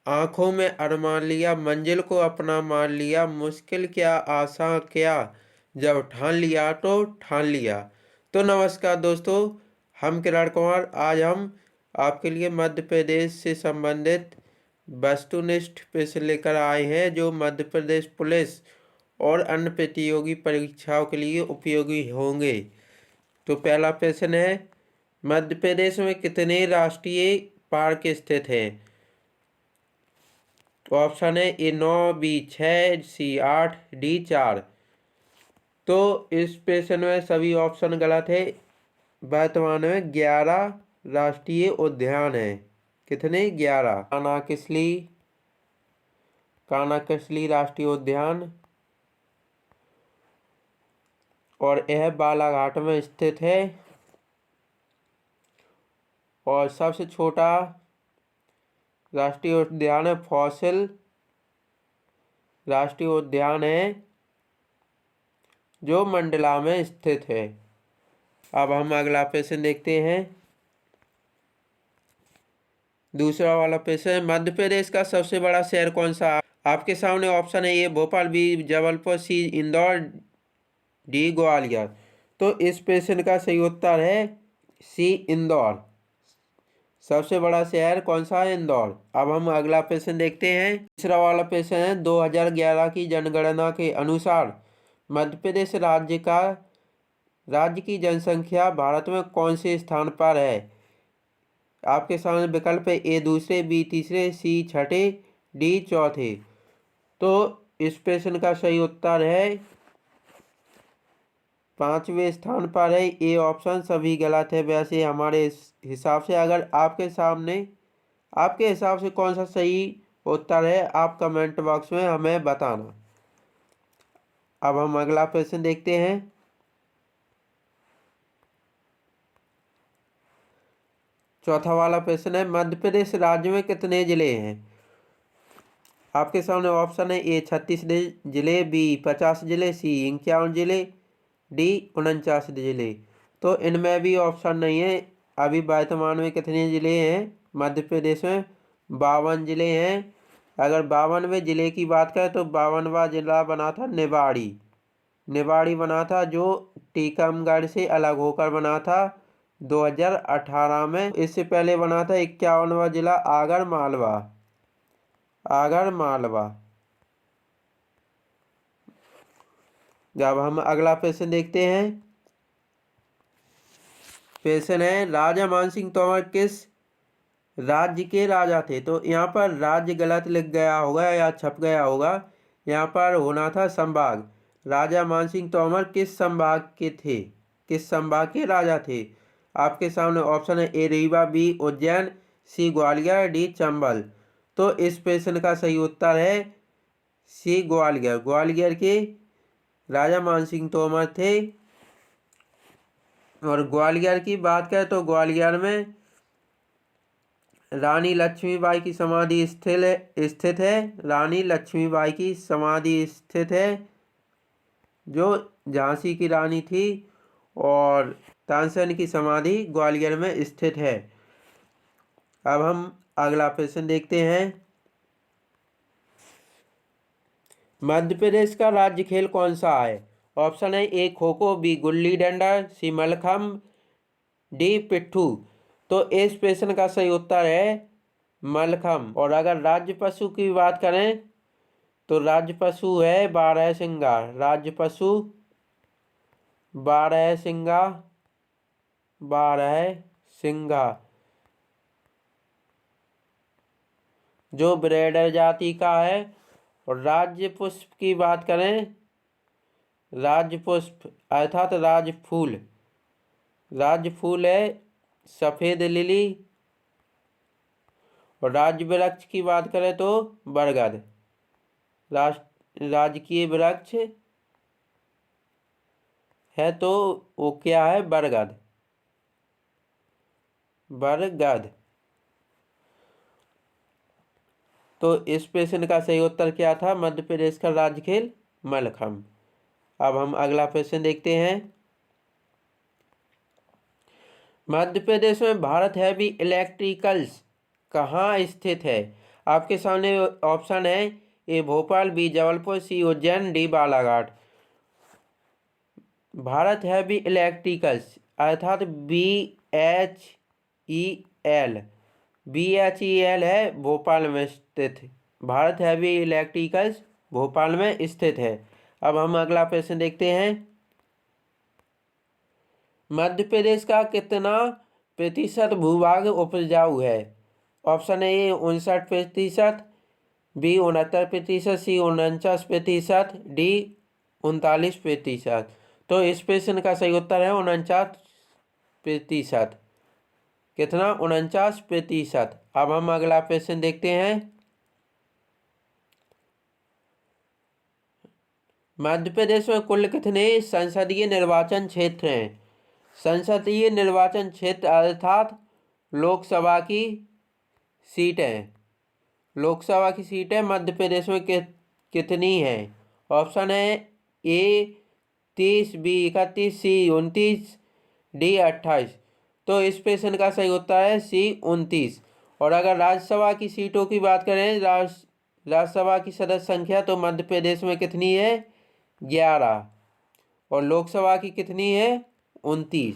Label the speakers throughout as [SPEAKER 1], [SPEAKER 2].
[SPEAKER 1] आंखों में अरमान लिया, मंजिल को अपना मान लिया, मुश्किल क्या आसान क्या, जब ठान लिया तो ठान लिया। तो नमस्कार दोस्तों, हम किरण कुमार आज हम आपके लिए मध्य प्रदेश से संबंधित वस्तुनिष्ठ प्रश्न लेकर आए हैं जो मध्य प्रदेश पुलिस और अन्य प्रतियोगी परीक्षाओं के लिए उपयोगी होंगे। तो पहला प्रश्न है, मध्य प्रदेश में कितने राष्ट्रीय पार्क स्थित हैं? तो ऑप्शन है ए 9, बी 6, सी 8, डी 4। तो इस प्रश्न में सभी ऑप्शन गलत है। वर्तमान में 11 राष्ट्रीय उद्यान है। कितने? 11। कानाकसली राष्ट्रीय उद्यान और यह बालाघाट में स्थित है। और सबसे छोटा राष्ट्रीय उद्यान है फॉसिल राष्ट्रीय उद्यान है जो मंडला में स्थित है। अब हम अगला प्रश्न देखते हैं। दूसरा वाला प्रश्न है, मध्य प्रदेश का सबसे बड़ा शहर कौन सा? आपके सामने ऑप्शन है, A Bhopal, B Jabalpur, C Indore, D Gwalior. तो इस प्रश्न का सही उत्तर है सी इंदौर। सबसे बड़ा शहर कौन सा है? इंदौर। अब हम अगला प्रश्न देखते हैं। तीसरा वाला प्रश्न है, 2011 की जनगणना के अनुसार मध्य प्रदेश राज्य की जनसंख्या भारत में कौन से स्थान पर है? आपके सामने विकल्प है, ए दूसरे, बी तीसरे, सी छठे, डी चौथे। तो इस प्रश्न का सही उत्तर है 5वें स्थान पर है। ए ऑप्शन सभी गलत है। वैसे हमारे हिसाब से अगर आपके हिसाब से कौन सा सही उत्तर है आप कमेंट बॉक्स में हमें बताना। अब हम अगला प्रश्न देखते हैं। चौथा वाला प्रश्न है, मध्य प्रदेश राज्य में कितने जिले हैं? आपके सामने ऑप्शन है, ए 36 जिले, बी 50 जिले, सी 51 जिले, डी 49 जिले। तो इनमें भी ऑप्शन नहीं है। अभी वर्तमान में कितने जिले हैं मध्य प्रदेश में? 52 जिले हैं। अगर 52वें जिले की बात करें तो 52वां जिला बना था निवाड़ी बना था, जो टीकमगढ़ से अलग होकर बना था 2018 में। इससे पहले बना था 51वां जिला आगर मालवा। जब हम अगला प्रश्न देखते हैं। प्रश्न है, राजा मानसिंह तोमर किस राज्य के राजा थे? तो यहाँ पर राज्य गलत लिख गया होगा या छप गया होगा। यहाँ पर होना था संभाग। राजा मानसिंह तोमर किस संभाग के थे? किस संभाग के राजा थे? आपके सामने ऑप्शन है, ए रीवा, बी उज्जैन, सी ग्वालियर, डी चंबल। तो इस प्रश्न का सही उत्तर है सी ग्वालियर के राजा मानसिंह तोमर थे। और ग्वालियर की बात करें तो ग्वालियर में रानी लक्ष्मीबाई की समाधि स्थित है। रानी लक्ष्मीबाई की समाधि स्थित है, जो झांसी की रानी थी, और तानसेन की समाधि ग्वालियर में स्थित है। अब हम अगला प्रश्न देखते हैं। मध्य प्रदेश का राज्य खेल कौन सा है? ऑप्शन है, ए खो खो, बी गुल्ली डंडा, सी मलखम्ब, डी पिट्ठू। तो इस प्रश्न का सही उत्तर है मलखम्ब। और अगर राज्य पशु की बात करें तो राज्य पशु है बारहसिंगा। राज्य पशु बारहसिंगा, जो ब्रेडर जाति का है। और राज्य पुष्प की बात करें, राज्य पुष्प अर्थात राज्य फूल है सफेद लिली। और राज्य वृक्ष की बात करें तो बरगद। राजकीय वृक्ष है तो वो क्या है? बरगद। तो इस प्रश्न का सही उत्तर क्या था? मध्य प्रदेश का राज्य खेल मलखम्ब। अब हम अगला प्रश्न देखते हैं। मध्य प्रदेश में भारत हैवी इलेक्ट्रिकल्स कहाँ स्थित है? आपके सामने ऑप्शन है A Bhopal, B Jabalpur, C Ujjain, D Balaghat. Bharat heavy electricals अर्थात BHEL है भोपाल में स्थित। भारत हैवी इलेक्ट्रिकल्स भोपाल में स्थित है। अब हम अगला प्रश्न देखते हैं। मध्य प्रदेश का कितना प्रतिशत भूभाग उपजाऊ है? Option A 59%, B 69%, C 49%, D 39%। तो इस प्रश्न का सही उत्तर है 49%। कितना? 49%। अब हम अगला प्रश्न देखते हैं। मध्य प्रदेश में कुल कितने संसदीय निर्वाचन क्षेत्र हैं? संसदीय निर्वाचन क्षेत्र अर्थात लोकसभा की सीटें। लोकसभा की सीटें मध्य प्रदेश में कितनी हैं? ऑप्शन है ए 30, बी 31, सी 29, डी 28। तो इस प्रश्न का सही उत्तर है सी 29। और अगर राज्यसभा की सीटों की बात करें, राज्यसभा की सदस्य संख्या तो मध्य प्रदेश में कितनी है? 11। और लोकसभा की कितनी है? 29।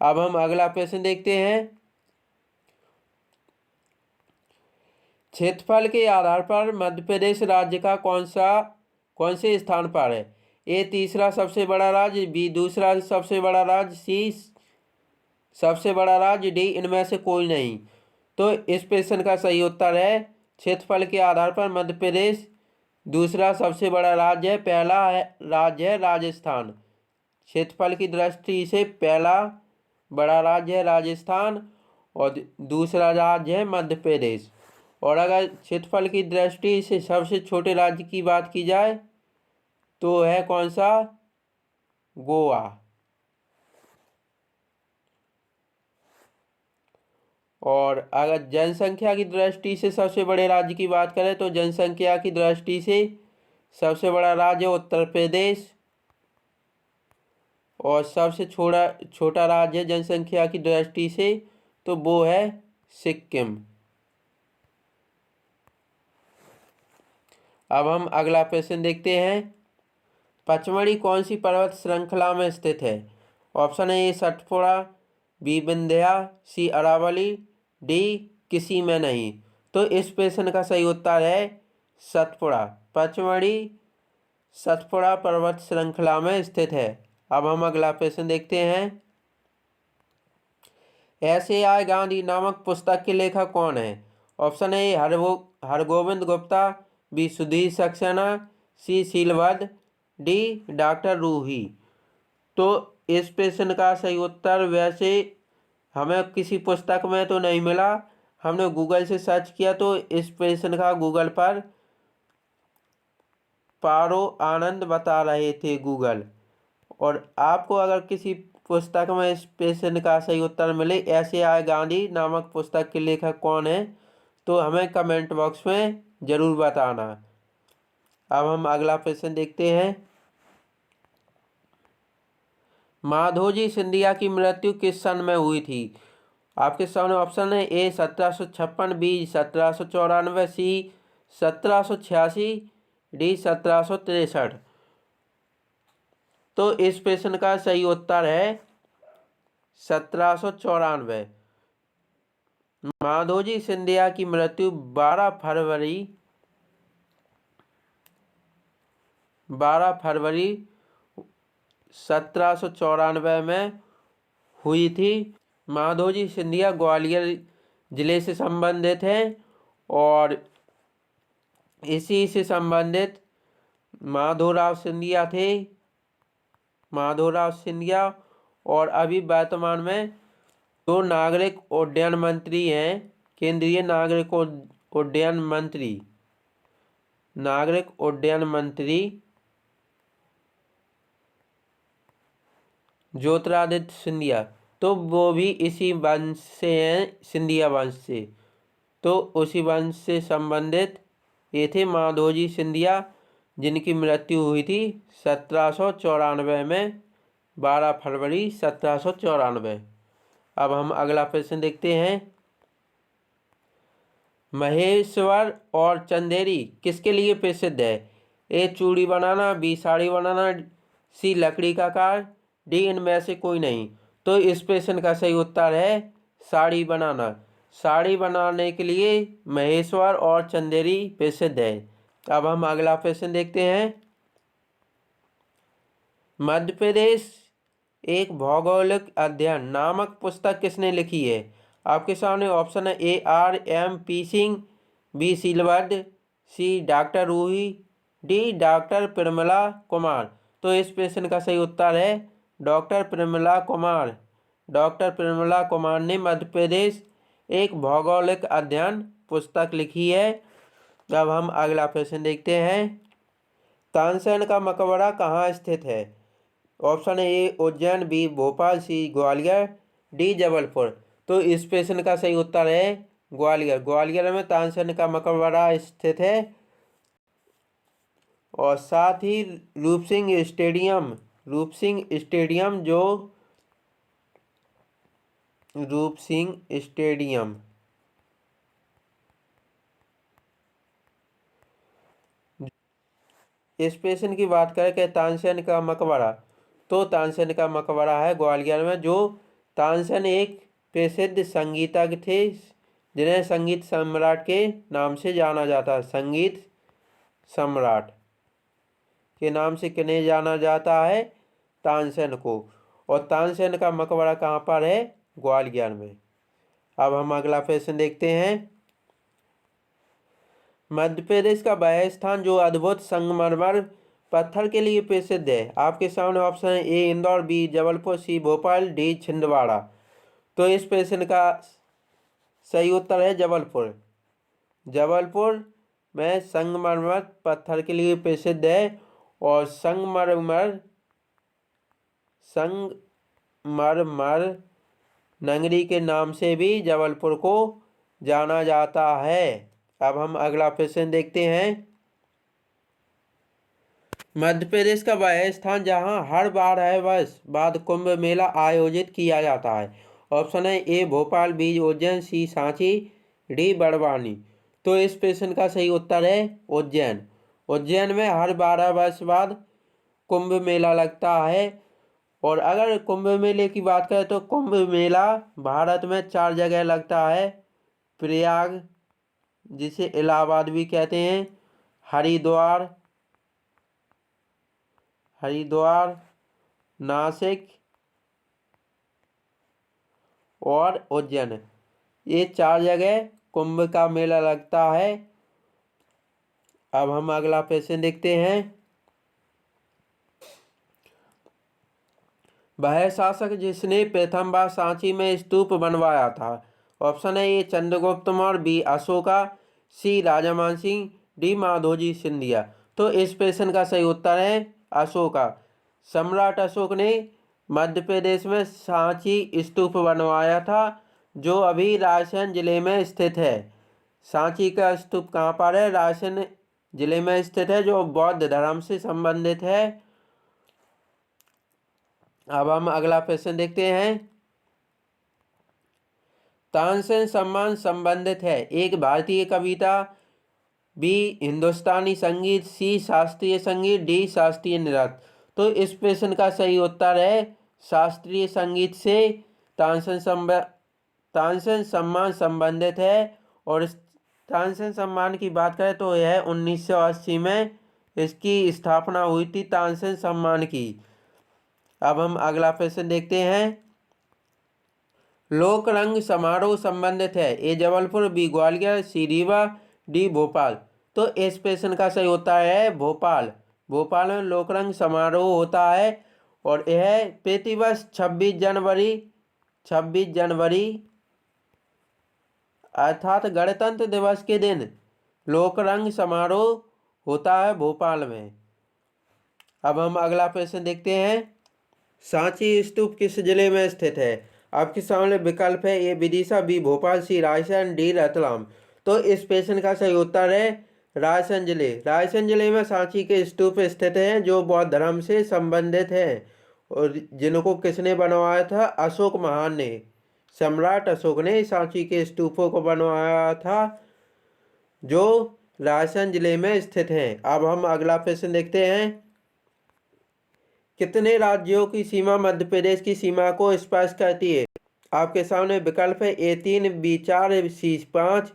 [SPEAKER 1] अब हम अगला प्रश्न देखते हैं। क्षेत्रफल के आधार पर मध्य प्रदेश राज्य का कौन से स्थान पर है? ए तीसरा सबसे बड़ा राज्य, बी दूसरा सबसे बड़ा राज्य, सी सबसे बड़ा राज्य, डी इनमें से कोई नहीं। तो इस प्रश्न का सही उत्तर है क्षेत्रफल के आधार पर मध्य प्रदेश दूसरा सबसे बड़ा राज्य है। पहला राज्य है राजस्थान। क्षेत्रफल की दृष्टि से पहला बड़ा राज्य है राजस्थान और दूसरा राज्य है मध्य प्रदेश। और अगर क्षेत्रफल की दृष्टि से सबसे छोटे राज्य की बात की जाए तो है कौन सा? गोवा। और अगर जनसंख्या की दृष्टि से सबसे बड़े राज्य की बात करें तो जनसंख्या की दृष्टि से सबसे बड़ा राज्य उत्तर प्रदेश और सबसे छोटा राज्य जनसंख्या की दृष्टि से तो वो है सिक्किम। अब हम अगला प्रश्न देखते हैं। पचमढ़ी कौन सी पर्वत श्रृंखला में स्थित है? Option A Satpura, B Vindhya, C Aravalli, D किसी में नहीं। तो इस प्रश्न का सही उत्तर है सतपुड़ा। पचमढ़ी सतपुड़ा पर्वत श्रृंखला में स्थित है। अब हम अगला प्रश्न देखते हैं। ऐसे आय गांधी नामक पुस्तक के लेखक कौन है? Option A Hargovind Gupta, B Sudhir Saxena, C Shilvaddh, D doctor Ruhi. तो इस प्रश्न का सही उत्तर वैसे हमें किसी पुस्तक में तो नहीं मिला, हमने गूगल से सर्च किया तो इस प्रश्न का गूगल पर पारो आनंद बता रहे थे गूगल। और आपको अगर किसी पुस्तक में इस प्रश्न का सही उत्तर मिले ऐसे आय गांधी नामक पुस्तक के लेखक कौन है तो हमें कमेंट बॉक्स में ज़रूर बताना। अब हम अगला प्रश्न देखते हैं। माधोजी सिंधिया की मृत्यु किस सन में हुई थी? आपके सामने ऑप्शन है ए 1756, बी 1794, सी 1786, डी 1763। तो इस प्रश्न का सही उत्तर है 1794। माधोजी सिंधिया की मृत्यु 12 फरवरी 1794 में हुई थी। माधोजी सिंधिया ग्वालियर जिले से संबंधित हैं और इसी से संबंधित माधोराव सिंधिया थे। माधोराव सिंधिया और अभी वर्तमान में जो नागरिक उड्डयन मंत्री हैं, केंद्रीय नागरिक उड्डयन मंत्री ज्योतिरादित्य सिंधिया, तो वो भी इसी वंश से हैं, सिंधिया वंश से। तो उसी वंश से संबंधित ये थे माधोजी सिंधिया जिनकी मृत्यु हुई थी 1794 में, 12 फरवरी 1794। अब हम अगला प्रश्न देखते हैं। महेश्वर और चंदेरी किसके लिए प्रसिद्ध है? ए चूड़ी बनाना, बी साड़ी बनाना, सी लकड़ी का कार्य, डी इनमें से कोई नहीं। तो इस प्रश्न का सही उत्तर है साड़ी बनाना। साड़ी बनाने के लिए महेश्वर और चंदेरी प्रसिद्ध है। अब हम अगला प्रश्न देखते हैं। मध्य प्रदेश एक भौगोलिक अध्ययन नामक पुस्तक किसने लिखी है? आपके सामने ऑप्शन है A R M P Singh, B Seelvad, C doctor Ruhi, D doctor Pramila Kumar. तो इस प्रश्न का सही उत्तर है डॉक्टर प्रमिला कुमार। डॉक्टर प्रमिला कुमार ने मध्य प्रदेश एक भौगोलिक अध्ययन पुस्तक लिखी है। अब हम अगला प्रश्न देखते हैं। तानसेन का मकबरा कहाँ स्थित है? Option A Ujjain, B Bhopal, C Gwalior, D Jabalpur. तो इस प्रश्न का सही उत्तर है ग्वालियर। ग्वालियर में तानसेन का मकबरा स्थित है। और साथ ही रूप सिंह स्टेडियम जो रूप सिंह स्टेडियम इस प्रश्न की बात करें कि तानसेन का मकबरा, तो तानसेन का मकबरा है ग्वालियर में। जो तानसेन एक प्रसिद्ध संगीतज्ञ थे जिन्हें संगीत सम्राट के नाम से जाना जाता है। संगीत सम्राट के नाम से किन्हें जाना जाता है? तानसेन को। और तानसेन का मकबरा कहाँ पर है? ग्वालियर में। अब हम अगला प्रश्न देखते हैं। मध्य प्रदेश का वह स्थान जो अद्भुत संगमरमर पत्थर के लिए प्रसिद्ध है। आपके सामने ऑप्शन है ए इंदौर, बी जबलपुर, सी भोपाल, डी छिंदवाड़ा। तो इस प्रश्न का सही उत्तर है जबलपुर। जबलपुर में संगमरमर पत्थर के लिए प्रसिद्ध है। और संगमरमर नगरी के नाम से भी जबलपुर को जाना जाता है। अब हम अगला प्रश्न देखते हैं। मध्य प्रदेश का वह स्थान जहां हर 12 वर्ष बाद कुंभ मेला आयोजित किया जाता है। ऑप्शन है A Bhopal, B Ujjain, C Sanchi, D Barwani. तो इस प्रश्न का सही उत्तर है उज्जैन। उज्जैन में हर 12 वर्ष बाद कुंभ मेला लगता है। और अगर कुंभ मेले की बात करें तो कुंभ मेला भारत में 4 जगह लगता है। प्रयाग, जिसे इलाहाबाद भी कहते हैं, हरिद्वार, नासिक और उज्जैन। ये 4 जगह कुंभ का मेला लगता है। अब हम अगला प्रश्न देखते हैं। वह शासक जिसने प्रथम बार सांची में स्तूप बनवाया था। ऑप्शन है ए चंद्रगुप्त मौर्य, बी अशोका, सी राजा मान सिंह, डी माधोजी सिंधिया। तो इस प्रश्न का सही उत्तर है अशोका। सम्राट अशोक ने मध्य प्रदेश में सांची स्तूप बनवाया था, जो अभी रायसेन जिले में स्थित है। सांची का स्तूप कहाँ पर है? रायसेन जिले में स्थित है, जो बौद्ध धर्म से संबंधित है। अब हम अगला प्रश्न देखते हैं। तानसेन सम्मान संबंधित है एक भारतीय कविता, बी हिंदुस्तानी संगीत, सी शास्त्रीय संगीत, डी शास्त्रीय नृत्य। तो इस प्रश्न का सही उत्तर है शास्त्रीय संगीत से तानसेन सम्मान संबंधित है। और इस तानसेन सम्मान की बात करें तो यह 1980 में इसकी स्थापना हुई थी तानसेन सम्मान की। अब हम अगला प्रश्न देखते हैं। लोक रंग समारोह संबंधित है ए जबलपुर, बी ग्वालियर, सी रीवा, डी भोपाल। तो इस प्रश्न का सही होता है भोपाल। भोपाल में लोक रंग समारोह होता है। और यह प्रतिवर्ष 26 जनवरी अर्थात गणतंत्र दिवस के दिन लोक रंग समारोह होता है भोपाल में। अब हम अगला प्रश्न देखते हैं। सांची स्तूप किस जिले में स्थित है? आपके सामने विकल्प है ए विदिशा, बी भोपाल, सी रायसेन, डी रतलाम। तो इस प्रश्न का सही उत्तर है रायसेन जिले। रायसेन जिले में सांची के स्तूप स्थित हैं, जो बौद्ध धर्म से संबंधित हैं। और जिनको किसने बनवाया था? अशोक महान ने। सम्राट अशोक ने सांची के स्तूपों को बनवाया था। जो राजस्थान जिले में स्थित है। अब हम अगला प्रश्न देखते हैं। कितने राज्यों की सीमा मध्य प्रदेश की सीमा को स्पर्श करती है? आपके सामने विकल्प है A3, B4, C5,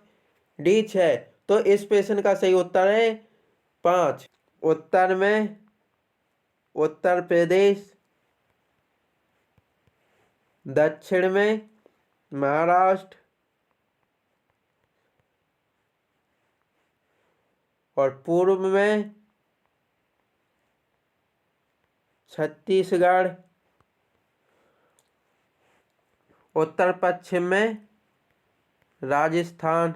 [SPEAKER 1] D6। तो इस प्रश्न का सही उत्तर है 5। उत्तर में उत्तर प्रदेश, दक्षिण में महाराष्ट्र और पूर्व में छत्तीसगढ़, उत्तर पश्चिम में राजस्थान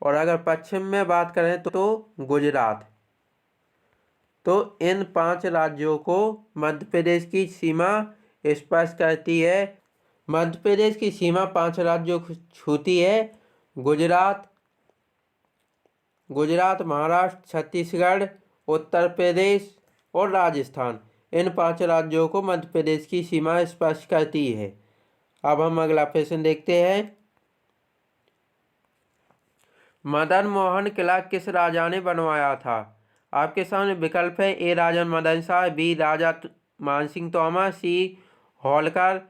[SPEAKER 1] और अगर पश्चिम में बात करें तो गुजरात। तो इन 5 राज्यों को मध्य प्रदेश की सीमा स्पर्श करती है। मध्य प्रदेश की सीमा 5 राज्यों को छूती है। गुजरात, महाराष्ट्र, छत्तीसगढ़, उत्तर प्रदेश और राजस्थान। इन 5 राज्यों को मध्य प्रदेश की सीमा स्पर्श करती है। अब हम अगला प्रश्न देखते हैं। मदन मोहन किला किस राजा ने बनवाया था? आपके सामने विकल्प है A Raja Madan Shah, B Raja Mansingh Tomar, C Holkar,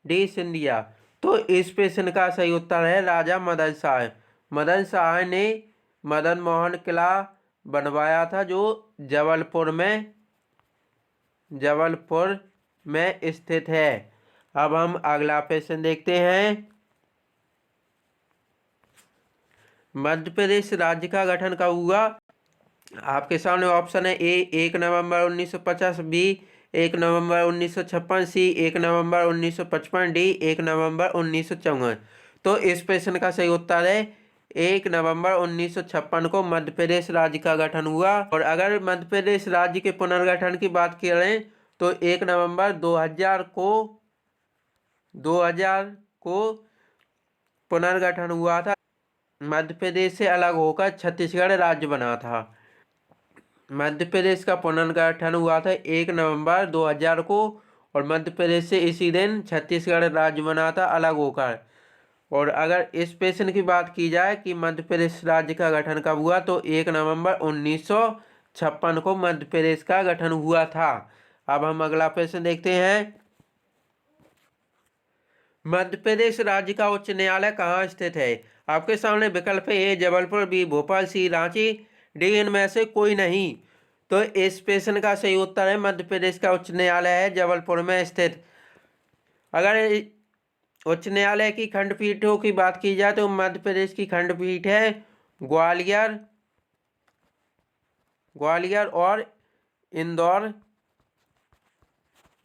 [SPEAKER 1] D Scindia. तो इस प्रश्न का सही उत्तर है राजा मदन शाह। मदन शाह ने मदन मोहन किला बनवाया था, जो जबलपुर में स्थित है। अब हम अगला प्रश्न देखते हैं। मध्य प्रदेश राज्य का गठन कब हुआ? आपके सामने ऑप्शन है A 1 November 1950, B 1 November 1956, C 1 November 1955, D 1 नवंबर 1954। तो इस प्रश्न का सही उत्तर है 1 नवंबर 1956 को मध्य प्रदेश राज्य का गठन हुआ। और अगर मध्य प्रदेश राज्य के पुनर्गठन की बात करें तो 1 नवंबर 2000 को पुनर्गठन हुआ था। मध्य प्रदेश से अलग होकर छत्तीसगढ़ राज्य बना था। मध्य प्रदेश का पुनर्गठन हुआ था 1 नवंबर 2000 को और मध्य प्रदेश से इसी दिन छत्तीसगढ़ राज्य बना था अलग होकर। और अगर इस प्रश्न की बात की जाए कि मध्य प्रदेश राज्य का गठन कब हुआ तो 1 नवंबर 1956 को मध्य प्रदेश का गठन हुआ था। अब हम अगला प्रश्न देखते हैं। मध्य प्रदेश राज्य का उच्च न्यायालय कहाँ स्थित है? आपके सामने विकल्प है A Jabalpur, B Bhopal, C Ranchi, D इनमें से कोई नहीं। तो इस प्रश्न का सही उत्तर है मध्य प्रदेश का उच्च न्यायालय है जबलपुर में स्थित। अगर उच्च न्यायालय की खंडपीठों की बात की जाए तो मध्य प्रदेश की खंडपीठ है ग्वालियर और इंदौर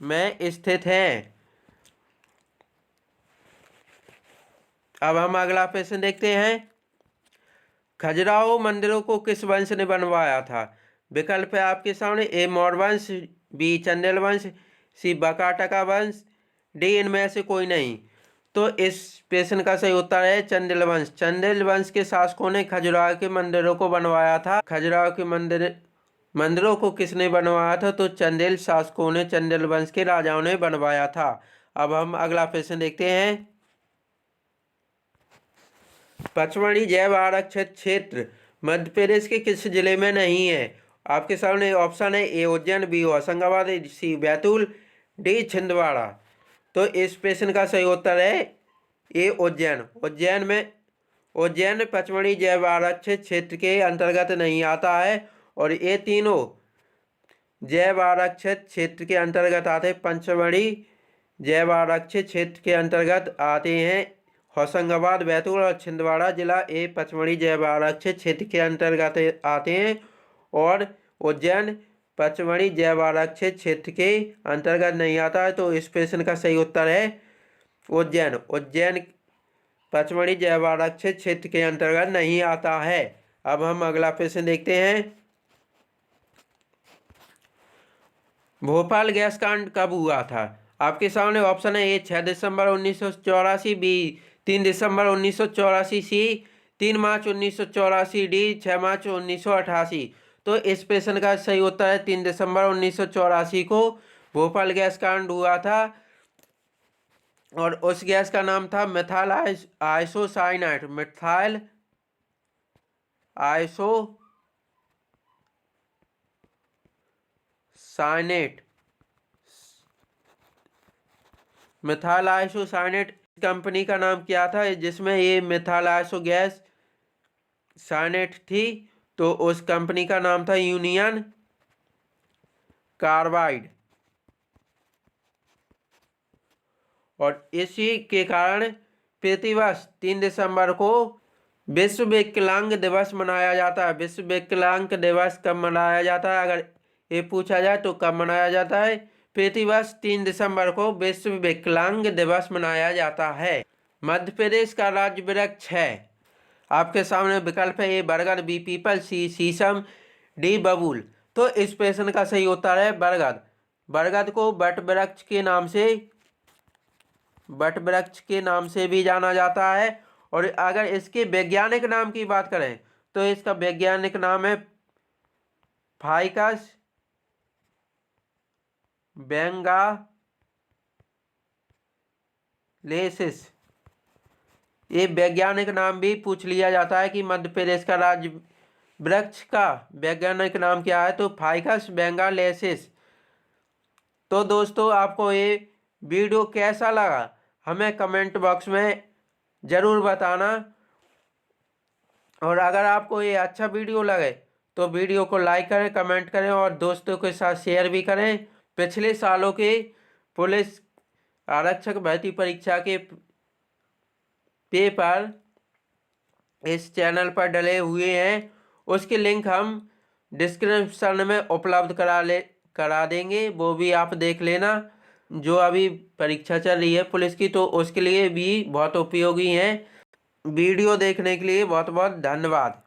[SPEAKER 1] में स्थित है। अब हम अगला प्रश्न देखते हैं। खजुराहो मंदिरों को किस वंश ने बनवाया था? विकल्प है आपके सामने A मौर्य वंश, B चंदेल वंश, C बकाटका वंश, D इनमें से कोई नहीं। तो इस प्रश्न का सही उत्तर है चंदेल वंश। चंदेल वंश के शासकों ने खजुराहो के मंदिरों को बनवाया था। खजुराहो के मंदिरों को किसने बनवाया था? तो चंदेल शासकों ने, चंदेल वंश के राजाओं ने बनवाया था। अब हम अगला प्रश्न देखते हैं। पचमढ़ी जैव आरक्षित क्षेत्र मध्य प्रदेश के किस जिले में नहीं है? आपके सामने ऑप्शन है A Ujjain, B Hoshangabad, C Betul, D Chhindwara. तो इस प्रश्न का सही उत्तर है A उज्जैन। उज्जैन पचमढ़ी जैव आरक्षित क्षेत्र के अंतर्गत नहीं आता है और ये तीनों जैव आरक्षित क्षेत्र के अंतर्गत आते हैं। पचमढ़ी जैव आरक्षित क्षेत्र के अंतर्गत आते हैं होशंगाबाद, बैतूल और छिंदवाड़ा जिला ये पचमढ़ी जैव आरक्षित क्षेत्र के अंतर्गत आते हैं और उज्जैन पचमढ़ी जैव आरक्षित क्षेत्र के अंतर्गत नहीं आता है। तो इस प्रश्न का सही उत्तर है उज्जैन पचमढ़ी जैव आरक्षित क्षेत्र के अंतर्गत नहीं आता है। अब हम अगला प्रश्न देखते हैं। भोपाल गैस कांड कब हुआ था? आपके सामने ऑप्शन है A 6 December 1984, B 3 December 1984, C 3 March 1984, D 6 मार्च 1988। तो इस प्रश्न का सही उत्तर है 3 दिसंबर 1984 को भोपाल गैस कांड हुआ था और उस गैस का नाम था methyl isocyanide. Iso cyanate, methyl isocyanate company का नाम क्या था जिसमें ये मिथाइल आइसो गैस साइनेट थी? तो उस कंपनी का नाम था यूनियन कार्बाइड। और इसी के कारण प्रतिवर्ष 3 दिसंबर को विश्व विकलांग दिवस मनाया जाता है। विश्व विकलांग दिवस कब मनाया जाता है, अगर ये पूछा जाए तो कब मनाया जाता है? प्रतिवर्ष 3 दिसंबर को विश्व विकलांग दिवस मनाया जाता है। मध्य प्रदेश का राज्य वृक्ष है, आपके सामने विकल्प है: ए बरगद, बी पीपल, सी शीशम, डी बबूल। तो इस प्रश्न का सही उत्तर है बरगद। बरगद को वट वृक्ष के नाम से भी जाना जाता है। और अगर इसके वैज्ञानिक नाम की बात करें तो इसका वैज्ञानिक नाम है फाइकस बेंगालेसिस। ये वैज्ञानिक नाम भी पूछ लिया जाता है कि मध्य प्रदेश का राज्य वृक्ष का वैज्ञानिक नाम क्या है, तो फाइकस बेंगालेसिस। तो दोस्तों आपको ये वीडियो कैसा लगा हमें कमेंट बॉक्स में ज़रूर बताना। और अगर आपको ये अच्छा वीडियो लगे तो वीडियो को लाइक करें, कमेंट करें और दोस्तों के साथ शेयर भी करें। पिछले सालों के पुलिस आरक्षक भर्ती परीक्षा के पेपर इस चैनल पर डले हुए हैं, उसके लिंक हम डिस्क्रिप्शन में उपलब्ध करा देंगे, वो भी आप देख लेना। जो अभी परीक्षा चल रही है पुलिस की, तो उसके लिए भी बहुत उपयोगी हैं। वीडियो देखने के लिए बहुत बहुत धन्यवाद।